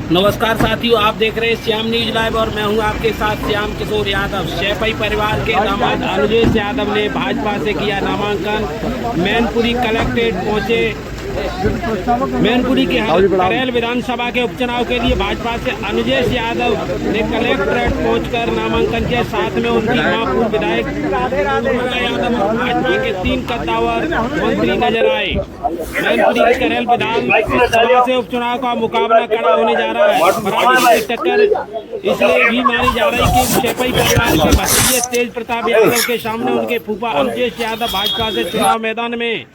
नमस्कार साथियों, आप देख रहे हैं श्याम न्यूज लाइव और मैं हूं आपके साथ श्याम किशोर यादव। शैफई परिवार के दामाद अनुजेश यादव ने भाजपा से किया नामांकन। मैनपुरी कलेक्ट्रेट पहुंचे। मैनपुरी के करेल विधानसभा के उपचुनाव के लिए भाजपा से अनुजेश यादव ने कलेक्ट्रेट पहुंचकर नामांकन किया। साथ में उनकी मां पूर्व विधायक यादव भाजपा के 3 कद्दावर मंत्री नजर आए। मैनपुरी की करेल विधानसभा से उपचुनाव का मुकाबला कड़ा होने जा रहा है। बराबरी की टक्कर इसलिए भी मानी जा रही कि शैफई परिवार के भतीजे तेज प्रताप यादव के सामने उनके फूफा अनुजेश यादव भाजपा से चुनाव मैदान में।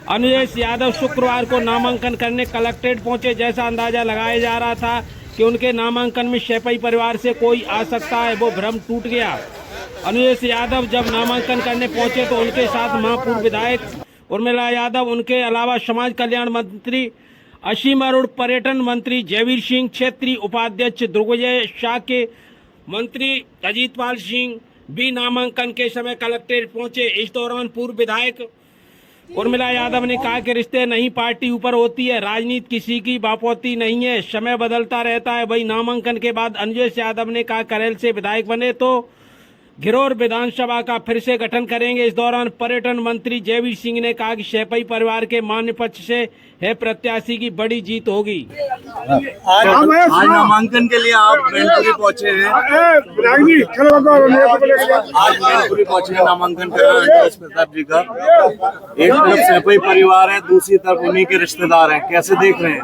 अनुजेश यादव शुक्रवार को नामांकन करने कलेक्ट्रेट पहुंचे। जैसा अंदाजा लगाया जा रहा था कि उनके नामांकन में शैफई परिवार से कोई आ सकता है, वो भ्रम टूट गया। अनुजेश यादव जब नामांकन करने पहुंचे तो उनके साथ महापूर्व विधायक उर्मिला यादव, उनके अलावा समाज कल्याण मंत्री असीम अरुण, पर्यटन मंत्री जयवीर सिंह, क्षेत्रीय उपाध्यक्ष दुर्गजय शाह के मंत्री अजीतपाल सिंह भी नामांकन के समय कलेक्ट्रेट पहुंचे। इस दौरान पूर्व विधायक उर्मिला यादव ने कहा कि रिश्ते नहीं पार्टी ऊपर होती है, राजनीति किसी की बापोती नहीं है, समय बदलता रहता है। वही नामांकन के बाद अनुजेश यादव ने कहा करेल से विधायक बने तो घिरौर विधानसभा का फिर से गठन करेंगे। इस दौरान पर्यटन मंत्री जयवीर सिंह ने कहा कि शैफई परिवार के मान्य पक्ष से है प्रत्याशी की बड़ी जीत होगी। आज नामांकन के लिए आप मैनपुरी पहुंचे हैं। आज मैनपुरी पहुंचे हैं नामांकन कर रहे हैं अनुजेश प्रताप जी का। एक तरफ शैफई परिवार है, दूसरी तरफ उन्हीं के रिश्तेदार हैं, कैसे देख रहे हैं?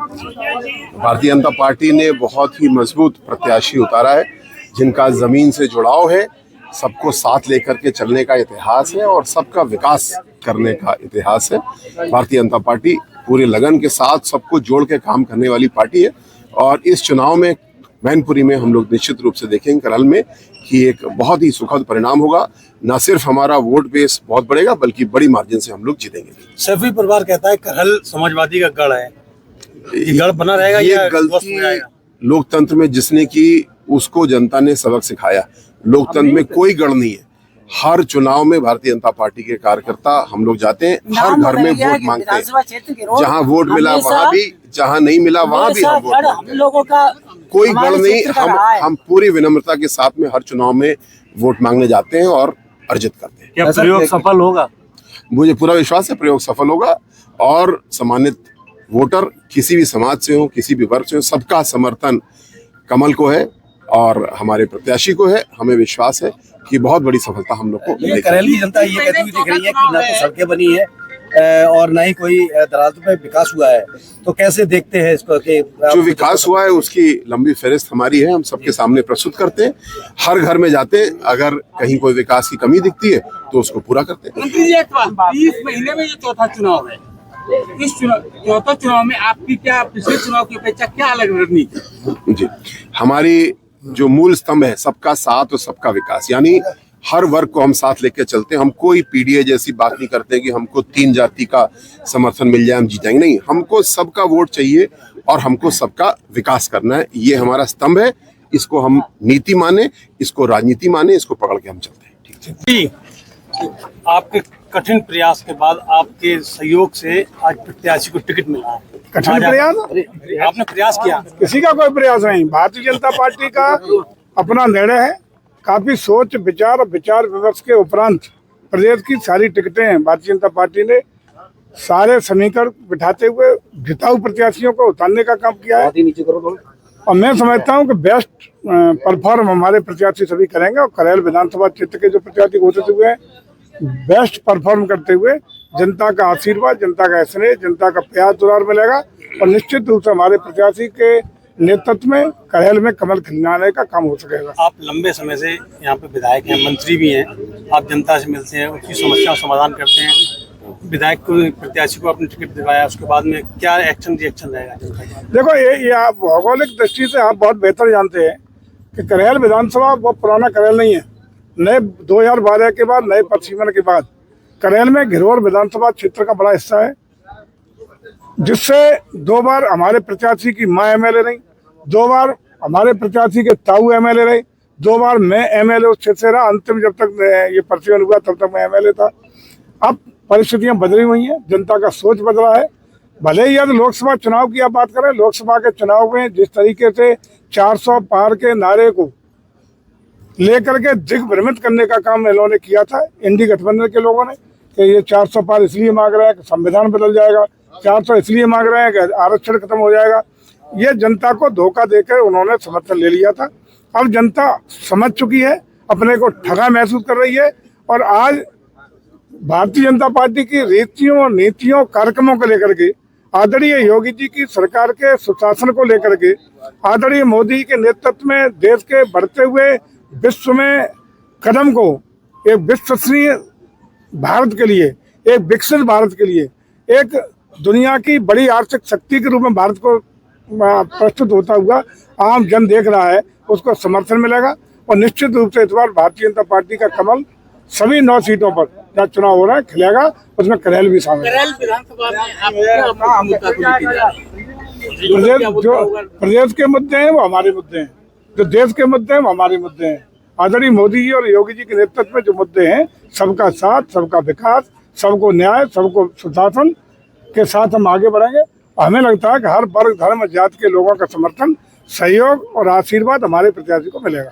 भारतीय जनता पार्टी ने बहुत ही मजबूत प्रत्याशी उतारा है, जिनका जमीन से जुड़ाव है, सबको साथ लेकर के चलने का इतिहास है और सबका विकास करने का इतिहास है। भारतीय जनता पार्टी पूरे लगन के साथ सबको जोड़ के काम करने वाली पार्टी है और इस चुनाव में मैनपुरी में हम लोग निश्चित रूप से देखेंगे करल में कि एक बहुत ही सुखद परिणाम होगा। न सिर्फ हमारा वोट बेस बहुत बढ़ेगा बल्कि बड़ी मार्जिन से हम लोग जीतेंगे। शैफई परिवार कहता है करल समाजवादी का गढ़ है, ये गढ़ बना रहेगा। ये गलती लोकतंत्र में जिसने की उसको जनता ने सबक सिखाया। लोकतंत्र में कोई गढ़ नहीं है। हर चुनाव में भारतीय जनता पार्टी के कार्यकर्ता हम लोग जाते हैं, हर घर में वोट मांगते हैं। जहां वोट मिला वहां भी, जहां नहीं मिला वहां भी हम वोट मांगते हैं। कोई गढ़ नहीं। हम पूरी विनम्रता के साथ में हर चुनाव में वोट मांगने जाते हैं और अर्जित करते हैं। क्या प्रयोग सफल होगा? मुझे पूरा विश्वास है प्रयोग सफल होगा और सम्मानित वोटर किसी भी समाज से हो, किसी भी वर्ग से हो, सबका समर्थन कमल को है और हमारे प्रत्याशी को है। हमें विश्वास है कि बहुत बड़ी सफलता हम लोग को मिलेगी। करेल की जनता ये कहती हुई दिख रही है कि ना तो सड़कें बनी है और ना ही कोई दराज पे विकास हुआ है, तो कैसे देखते हैं इसको? कि जो विकास हुआ है उसकी लंबी फहरिस्त हमारी है, हम सबके सामने प्रस्तुत करते हैं, हर घर में जाते हैं। अगर कहीं कोई विकास की कमी दिखती है तो उसको पूरा करते हैं। 30 महीने में ये चौथा चुनाव है। इस चौथा चुनाव में आपकी क्या पिछले चुनाव की अपेक्षा क्या अलग रणनीति? जी, हमारी जो मूल स्तंभ है सबका साथ और सबका विकास, यानी हर वर्ग को हम साथ लेकर चलते हैं। हम कोई पीडीए जैसी बात नहीं करते कि हमको 3 जाति का समर्थन मिल जाए हम जीत जाएंगे। नहीं, हमको सबका वोट चाहिए और हमको सबका विकास करना है। ये हमारा स्तंभ है। इसको हम नीति माने, इसको राजनीति माने, इसको पकड़ के हम चलते हैं। ठीक है। आपके कठिन प्रयास के बाद आपके सहयोग से आज प्रत्याशी को टिकट मिला है। कठिन प्रयास? आपने प्रयास किया? किसी का कोई प्रयास नहीं। भारतीय जनता पार्टी का अपना निर्णय है। काफी सोच विचार और विचार विमर्श के उपरांत प्रदेश की सारी टिकटें भारतीय जनता पार्टी ने सारे समीकरण बिठाते हुए जिताऊ प्रत्याशियों को उतारने का काम किया है और मैं समझता हूं कि बेस्ट परफॉर्म हमारे प्रत्याशी सभी करेंगे और करेल विधानसभा क्षेत्र के जो प्रत्याशी घोषित हुए हैं बेस्ट परफॉर्म करते हुए जनता का आशीर्वाद, जनता का स्नेह, जनता का प्यार दुलार मिलेगा और निश्चित रूप से हमारे प्रत्याशी के नेतृत्व में करेल में कमल खिलाने का काम हो सकेगा। आप लंबे समय से यहाँ पे विधायक हैं, मंत्री भी हैं, आप जनता से मिलते हैं, उसकी समस्या का समाधान करते हैं। विधायक को प्रत्याशी को अपनी टिकट दिलवाया, उसके बाद में क्या एक्शन रिएक्शन रहेगा जनता का? देखो ये आप भौगोलिक दृष्टि से आप बहुत बेहतर जानते हैं कि करेल विधानसभा बहुत पुराना करेल नहीं है। नए 2012 के बाद नए पश्चिमन के बाद करेल में घिरौर विधानसभा क्षेत्र का बड़ा हिस्सा है, जिससे 2 बार हमारे प्रत्याशी की मां एमएलए रही, 2 बार हमारे प्रत्याशी के ताऊ एमएलए रहे, 2 बार मैं एमएलए उस क्षेत्र से रहा। अंतिम जब तक ये परिचय हुआ तब तक मैं एमएलए था। अब परिस्थितियां बदली हुई हैं, जनता का सोच बदला है। भले ही यदि लोकसभा चुनाव की आप बात करें, लोकसभा के चुनाव में जिस तरीके से 400 पार के नारे को लेकर के दिग्भ्रमित करने का काम इन्होंने किया था इंडी गठबंधन के लोगों ने, कि ये 400 पार इसलिए मांग रहे हैं कि संविधान बदल जाएगा, 400 इसलिए मांग रहे हैं कि आरक्षण खत्म हो जाएगा। ये जनता को धोखा देकर उन्होंने समर्थन ले लिया था। अब जनता समझ चुकी है, अपने को ठगा महसूस कर रही है, और आज भारतीय जनता पार्टी की रीतियों, नीतियों, कार्यक्रमों को लेकर के, आदरणीय योगी जी की सरकार के सुशासन को लेकर के, आदरणीय मोदी के नेतृत्व में देश के बढ़ते हुए विश्व में कदम को एक विश्वसनीय भारत के लिए, एक विकसित भारत के लिए, एक दुनिया की बड़ी आर्थिक शक्ति के रूप में भारत को प्रस्तुत होता हुआ आम जन देख रहा है, उसको समर्थन मिलेगा। और निश्चित रूप से इस बार भारतीय जनता पार्टी का कमल सभी 9 सीटों पर जहाँ चुनाव हो रहा है खिलेगा, उसमें करेल भी शामिल है। करेल विधानसभा में आप क्या मुद्दा को लेके जा रहे हैं? जो प्रदेश के मुद्दे हैं वो हमारे मुद्दे हैं, जो देश के मुद्दे हैं वो हमारे मुद्दे हैं। आदरणीय मोदी जी और योगी जी के नेतृत्व में जो मुद्दे हैं, सबका साथ, सबका विकास, सबको न्याय, सबको सुशासन के साथ हम आगे बढ़ेंगे। हमें लगता है कि हर वर्ग, धर्म, जाति के लोगों का समर्थन, सहयोग और आशीर्वाद हमारे प्रत्याशी को मिलेगा।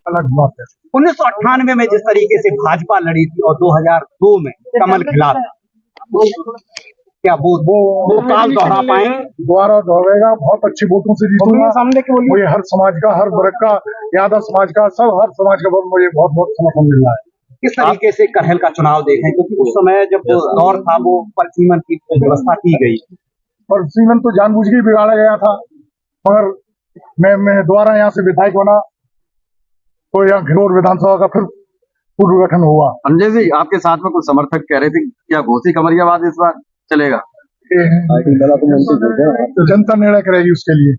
अलग बात है। 1998 में जिस तरीके से भाजपा लड़ी थी और 2002 में कमल खिला था, क्या वो काल दोहरा पाए? दोबारा दोहराएगा, बहुत अच्छी वोटों से जीतूंगा। मुझे हर समाज का, हर वर्ग का, यादव समाज का, सब हर समाज का मुझे बहुत बहुत समर्थन मिल रहा है। किस तरीके से करहेल का चुनाव देखें, क्योंकि उस समय जब दौर था वो परसीमन की व्यवस्था की गई, परसीमन तो जानबूझ के बिगाड़ा गया था, मगर मैं दोबारा यहाँ से विधायक बना तो यहाँ घिनौर विधानसभा का फिर पुनर्गठन हुआ। संजय जी, आपके साथ में कुछ समर्थक कह रहे थे क्या घोसी कमरियाबाद इस बार चलेगा? तो जनता निर्णय करेगी उसके लिए।